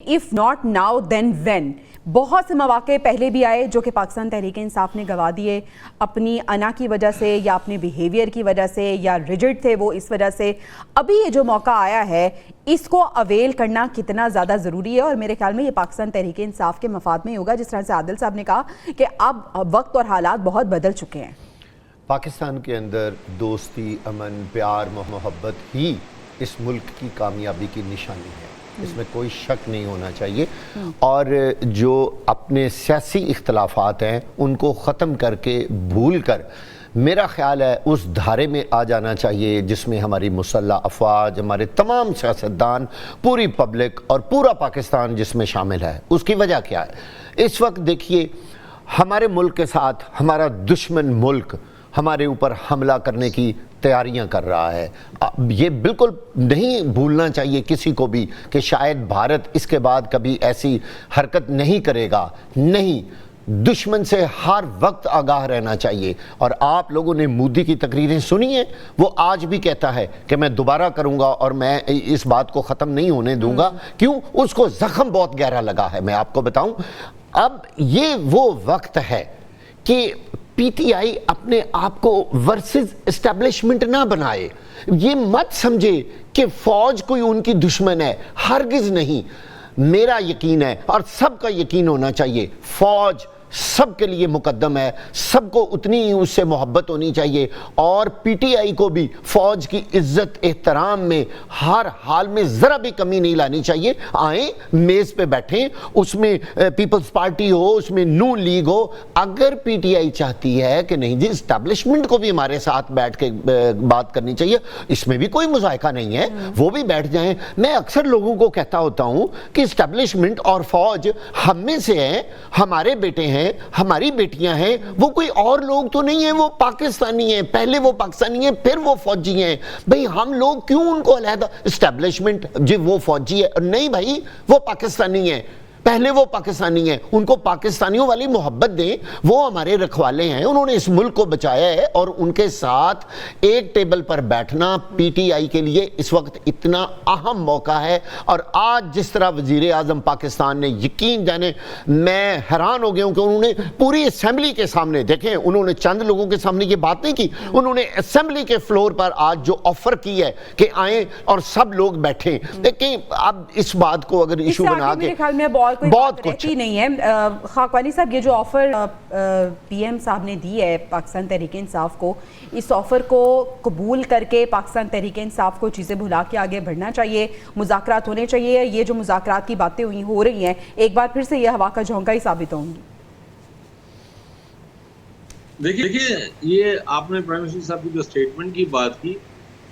If not now then when. बहुत से मौके पहले भी आए जो कि पाकिस्तान तहरीक इंसाफ ने गवा दिए अपनी अना की वजह से या अपने बिहेवियर की वजह से या रिजिड थे वो इस वजह से। अभी ये जो मौका आया है इसको अवेल करना कितना ज़्यादा ज़रूरी है और मेरे ख्याल में ये पाकिस्तान तहरीक इंसाफ के मफाद में होगा। जिस तरह से आदिल साहब ने कहा कि अब वक्त और हालात बहुत बदल चुके हैं। पाकिस्तान के अंदर दोस्ती, अमन, प्यार, मोहब्बत ही इस मुल्क की कामयाबी की निशानी है, इसमें कोई शक नहीं होना चाहिए। और जो अपने सियासी इख्तलाफात हैं उनको ख़त्म करके भूल कर मेरा ख़्याल है उस धारे में आ जाना चाहिए जिसमें हमारी मुसल्लह अफवाज, हमारे तमाम सियासतदान, पूरी पब्लिक और पूरा पाकिस्तान जिसमें शामिल है। उसकी वजह क्या है? इस वक्त देखिए हमारे मुल्क के साथ हमारा दुश्मन मुल्क हमारे ऊपर हमला करने की तैयारियां कर रहा है। ये बिल्कुल नहीं भूलना चाहिए किसी को भी कि शायद भारत इसके बाद कभी ऐसी हरकत नहीं करेगा। नहीं, दुश्मन से हर वक्त आगाह रहना चाहिए। और आप लोगों ने मोदी की तकरीरें सुनी हैं, वो आज भी कहता है कि मैं दोबारा करूंगा और मैं इस बात को ख़त्म नहीं होने दूंगा। क्यों? उसको ज़ख्म बहुत गहरा लगा है। मैं आपको बताऊं, अब ये वो वक्त है कि पीटीआई अपने आप को वर्सेस एस्टेब्लिशमेंट ना बनाए। ये मत समझे कि फौज कोई उनकी दुश्मन है, हरगिज नहीं। मेरा यकीन है और सबका यकीन होना चाहिए, फौज सबके लिए मुकद्दम है, सबको उतनी ही उससे मोहब्बत होनी चाहिए। और पीटीआई को भी फौज की इज्जत एहतराम में हर हाल में ज़रा भी कमी नहीं लानी चाहिए। आए मेज़ पे बैठें, उसमें पीपल्स पार्टी हो, उसमें नून लीग हो। अगर पीटीआई चाहती है कि नहीं जी इस्टेब्लिशमेंट को भी हमारे साथ बैठ के बात करनी चाहिए, इसमें भी कोई मुज़ायका नहीं है, वो भी बैठ जाएं। मैं अक्सर लोगों को कहता होता हूं कि इस्टेब्लिशमेंट और फौज हम में से है, हमारे बेटे हैं, हमारी बेटियां हैं, वो कोई और लोग तो नहीं है, वो पाकिस्तानी हैं। पहले वो पाकिस्तानी हैं, फिर वो फौजी हैं। भाई हम लोग क्यों उनको अलहदा? एस्टेब्लिशमेंट जी वो फौजी है, नहीं भाई वो पाकिस्तानी है, पहले वो पाकिस्तानी हैं। उनको पाकिस्तानियों वाली मोहब्बत दें, वो हमारे रखवाले हैं, उन्होंने इस मुल्क को बचाया है। और उनके साथ एक टेबल पर बैठना पीटीआई के लिए इस वक्त इतना अहम मौका है। और आज जिस तरह वजीर आज़म पाकिस्तान ने यकीन जाने, मैं हैरान हो गया हूं कि उन्होंने पूरी असेंबली के सामने, देखें उन्होंने चंद लोगों के सामने ये बात नहीं की, उन्होंने असेंबली के फ्लोर पर आज जो ऑफर की है कि आए और सब लोग बैठें। देखें अब इस बात को अगर इशू बना के बहुत कुछ नहीं है। खाकवानी साहब, ये जो ऑफर पीएम साहब ने दी है पाकिस्तान तहरीक इंसाफ को, इस ऑफर को कबूल करके पाकिस्तान तहरीक इंसाफ को चीज़ें भुला के आगे बढ़ना चाहिए, मुज़ाकरात होने चाहिए। ये जो मुज़ाकरात की बातें हो रही हैं एक बार फिर से ये हवा का झोंका ही साबित होंगी। देखिए ये आपने प्राइम मिनिस्टर साहब की जो स्टेटमेंट की बात की,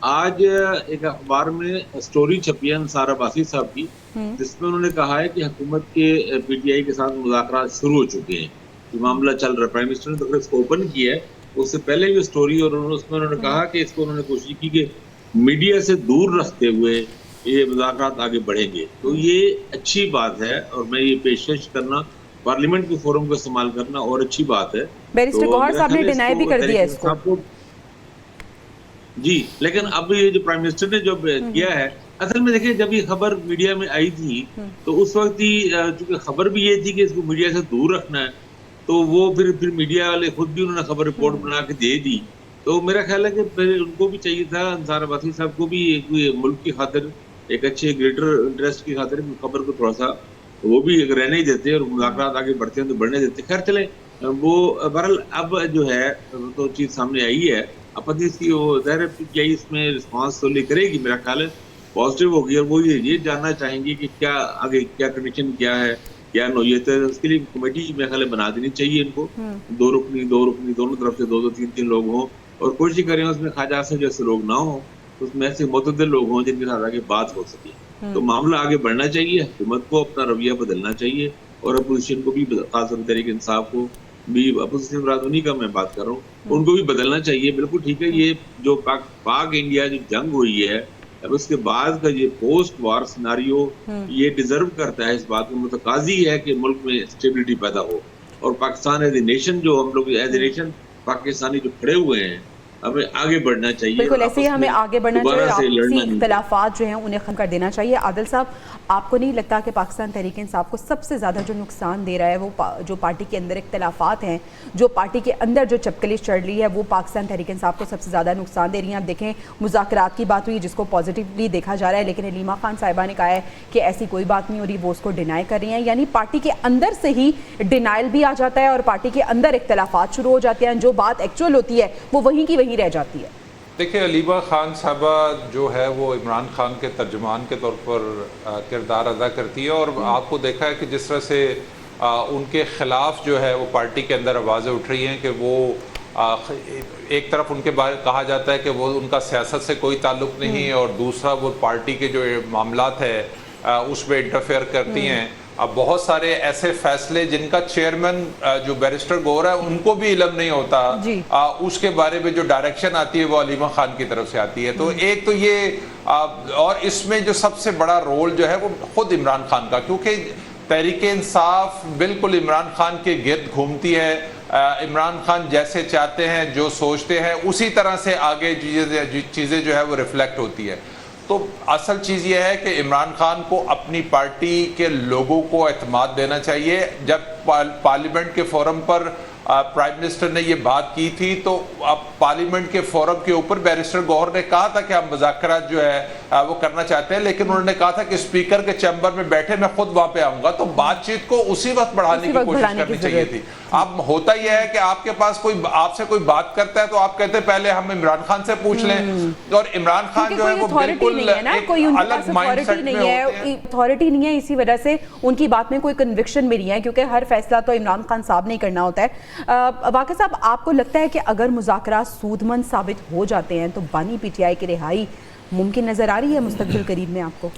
आज एक अखबार में स्टोरी छपी है अंसार अब्बासी साहब की, जिसमें उन्होंने कहा है कि हुकूमत के पीटीआई के साथ मुज़ाकरात शुरू हो चुके हैं, कि मामला चल रहा है। प्राइम मिनिस्टर ने तो इसको ओपन किया है, उससे पहले भी स्टोरी, और उसमें उन्होंने कहा कि इसको उन्होंने कोशिश की कि मीडिया से दूर रखते हुए ये मुज़ाकरात आगे बढ़ेंगे। तो ये अच्छी बात है और मैं ये पेशकश करना, पार्लियामेंट के फोरम को इस्तेमाल करना और अच्छी बात है। बैरिस्टर गौहर साहब ने डिनाई भी कर दिया इसको जी। लेकिन अब ये जो प्राइम मिनिस्टर ने जो किया है, असल में देखिए जब ये खबर मीडिया में आई थी तो उस वक्त ही चूंकि खबर भी ये थी कि इसको मीडिया से दूर रखना है, तो वो फिर मीडिया वाले खुद भी उन्होंने खबर रिपोर्ट बना के दे दी। तो मेरा ख्याल है कि फिर उनको भी चाहिए था, अंसार अब्बासी साहब को भी मुल्क की खातिर, एक अच्छे ग्रेटर इंटरेस्ट की खातिर खबर को थोड़ा सा वो भी रहने ही देते और मुज़ाकरात आगे बढ़ते हैं तो बढ़ने देते। खैर चले, वो बहरहाल अब जो है तो चीज़ सामने आई है। अपन इसकी वो ज़ाहिर पीटीआई इसमें रिस्पॉन्स तो ले करेगी, मेरा ख्याल है पॉजिटिव होगी। और वो ये जानना चाहेंगे कि क्या आगे क्या कंडीशन क्या है, क्या नौयत है। उसके लिए कमेटी मेरे ख्याल बना देनी चाहिए इनको, दो रुकनी दोनों तरफ से दो तीन लोग हों, और कोशिश करें उसमें ख्वाजा से जैसे लोग ना हो, उसमें ऐसे मुतअद्दिल लोग हों जिनके साथ आगे बात हो सके। तो मामला आगे बढ़ना चाहिए, हुकूमत को अपना रवैया बदलना चाहिए और अपोजिशन को भी, खासतौर तहरीक इंसाफ को भी, अपोजिशन उन्हीं का मैं बात कर रहा हूँ, उनको भी बदलना चाहिए। बिल्कुल ठीक है, ये जो पाक इंडिया जो जंग हुई है, अब उसके बाद का ये पोस्ट वार सिनारियो ये डिजर्व करता है, इस बात में मुतकाजी है कि मुल्क में स्टेबिलिटी पैदा हो। और पाकिस्तान एज ए नेशन, जो हम लोग एज ए नेशन पाकिस्तानी जो खड़े हुए हैं, हमें आगे बढ़ना चाहिए। बिल्कुल ऐसे ही हमें आगे बढ़ना चाहिए, आपसी इख्तिलाफात जो हैं उन्हें खत्म कर देना चाहिए। आदिल साहब, आपको नहीं लगता कि पाकिस्तान तहरीक इंसाफ को सबसे ज़्यादा जो नुकसान दे रहा है वो जो पार्टी के अंदर इख्तलाफात हैं, जो पार्टी के अंदर जो चपकलिश चढ़ रही है, वो पाकिस्तान तहरीक इंसाफ को सबसे ज़्यादा नुकसान दे रही है? आप देखें, मुज़ाकरात की बात हुई जिसको पॉजिटिवली देखा जा रहा है, लेकिन हलीमा खान साहिबा ने कहा है कि ऐसी कोई बात नहीं हो रही, वो उसको डिनाई कर रही हैं। यानी पार्टी के अंदर से ही डिनाइल भी आ जाता है और पार्टी के अंदर इख्तलाफात शुरू हो जाते हैं, जो बात एक्चुअल होती है वो वहीं की वहीं रह जाती है। देखिए, हलीमा खान साहबा जो है वो इमरान खान के तर्जुमान के तौर पर किरदार अदा करती है, और आपको देखा है कि जिस तरह से उनके ख़िलाफ़ जो है वो पार्टी के अंदर आवाज़ें उठ रही हैं कि वो एक तरफ उनके बारे कहा जाता है कि वो उनका सियासत से कोई ताल्लुक़ नहीं, और दूसरा वो पार्टी के जो मामलात है उसमें इंटरफेयर करती हैं। अब बहुत सारे ऐसे फैसले जिनका चेयरमैन जो बैरिस्टर गौर है उनको भी इल्म नहीं होता, उसके बारे में जो डायरेक्शन आती है वो हलीमा खान की तरफ से आती है। तो एक तो ये और इसमें जो सबसे बड़ा रोल जो है वो खुद इमरान खान का, क्योंकि तहरीक इंसाफ बिल्कुल इमरान खान के गिर्द घूमती है। इमरान खान जैसे चाहते हैं, जो सोचते हैं, उसी तरह से आगे चीज़ें जो है वो रिफ्लेक्ट होती है। तो असल चीज़ ये है कि इमरान खान को अपनी पार्टी के लोगों को एतमाद देना चाहिए। जब पार्लियामेंट के फोरम पर प्राइम मिनिस्टर ने ये बात की थी, तो अब पार्लियामेंट के फोरम के ऊपर बैरिस्टर गौहर ने कहा था कि हम मुज़ाकरात जो है वो करना चाहते हैं, लेकिन उन्होंने कहा था कि स्पीकर के चैम्बर में बैठे मैं खुद वहां पे आऊंगा। तो बातचीत को उसी वक्त बढ़ाने की कोशिश करनी चाहिए थी। अब होता यह है कि आपके पास कोई आपसे कोई बात करता है तो आप कहते हैं पहले हम इमरान खान से पूछ लें, और इमरान खान जो है वो बिल्कुल अलग माइंडसेट में होते हैं। अथॉरिटी नहीं है, इसी वजह से उनकी बात में कोई कन्विक्शन भी नहीं है, क्योंकि हर फैसला तो इमरान खान साहब ने करना होता है। वाक़ई साहब, आपको लगता है कि अगर मुज़ाकरात सूदमंद साबित हो जाते हैं तो बानी पीटीआई की रिहाई मुमकिन नज़र आ रही है मुस्तक़बिल करीब में आपको?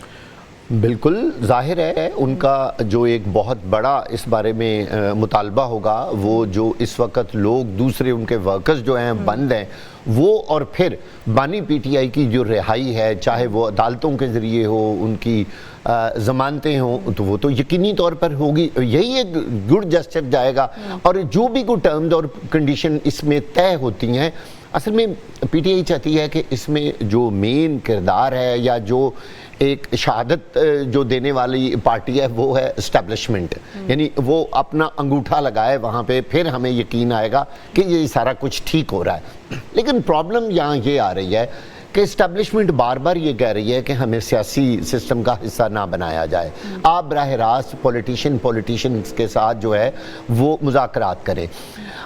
बिल्कुल जाहिर है उनका जो एक बहुत बड़ा इस बारे में मुतालबा होगा, वो जो इस वक्त लोग दूसरे उनके वर्कर्स जो हैं बंद हैं वो, और फिर बानी पीटीआई की जो रिहाई है, चाहे वो अदालतों के ज़रिए हो, उनकी ज़मानतें हों, तो वो तो यकीनी तौर पर होगी। यही एक गुड जेस्चर जाएगा। और जो भी कोई टर्म्स और कंडीशन इसमें तय होती हैं, असल में पीटीआई चाहती है कि इसमें जो मेन किरदार है या जो एक शहादत जो देने वाली पार्टी है वो है इस्टेब्लिशमेंट, यानी वो अपना अंगूठा लगाए वहाँ पे, फिर हमें यकीन आएगा कि ये सारा कुछ ठीक हो रहा है। लेकिन प्रॉब्लम यहाँ ये आ रही है कि इस्टेब्लिशमेंट बार बार ये कह रही है कि हमें सियासी सिस्टम का हिस्सा ना बनाया जाए। आप बराह रास्त पॉलिटिशियंस के साथ जो है वो मुज़ाकरात करें।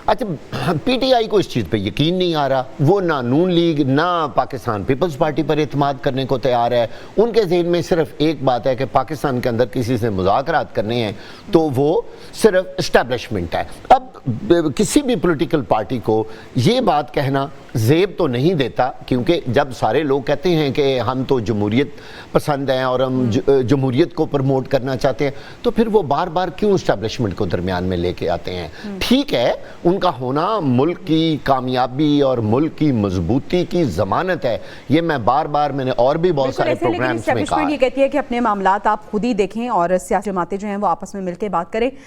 अच्छा, पीटीआई को इस चीज़ पे यकीन नहीं आ रहा, वो ना नून लीग ना पाकिस्तान पीपल्स पार्टी पर एतमाद करने को तैयार है। उनके ज़हन में सिर्फ एक बात है कि पाकिस्तान के अंदर किसी से मुज़ाकरात करने हैं तो वो सिर्फ इस्टेब्लिशमेंट है। अब किसी भी पॉलिटिकल पार्टी को ये बात कहना ज़ेब तो नहीं देता, क्योंकि जब सारे लोग कहते हैं कि हम तो जमहूरियत पसंद हैं और हम जमहूरियत को प्रमोट करना चाहते हैं, तो फिर वो बार बार क्यों इस्टेब्लिशमेंट को दरमियान में लेके आते हैं? ठीक है, उनका होना मुल्क की कामयाबी और मुल्क की मजबूती की ज़मानत है, ये मैं बार बार मैंने और भी बहुत सारे प्रोग्राम्स में कहा। ये कहती है कि अपने मामलात आप खुद ही देखें और सियासी जमातें जो हैं वो आपस में मिलकर बात करें।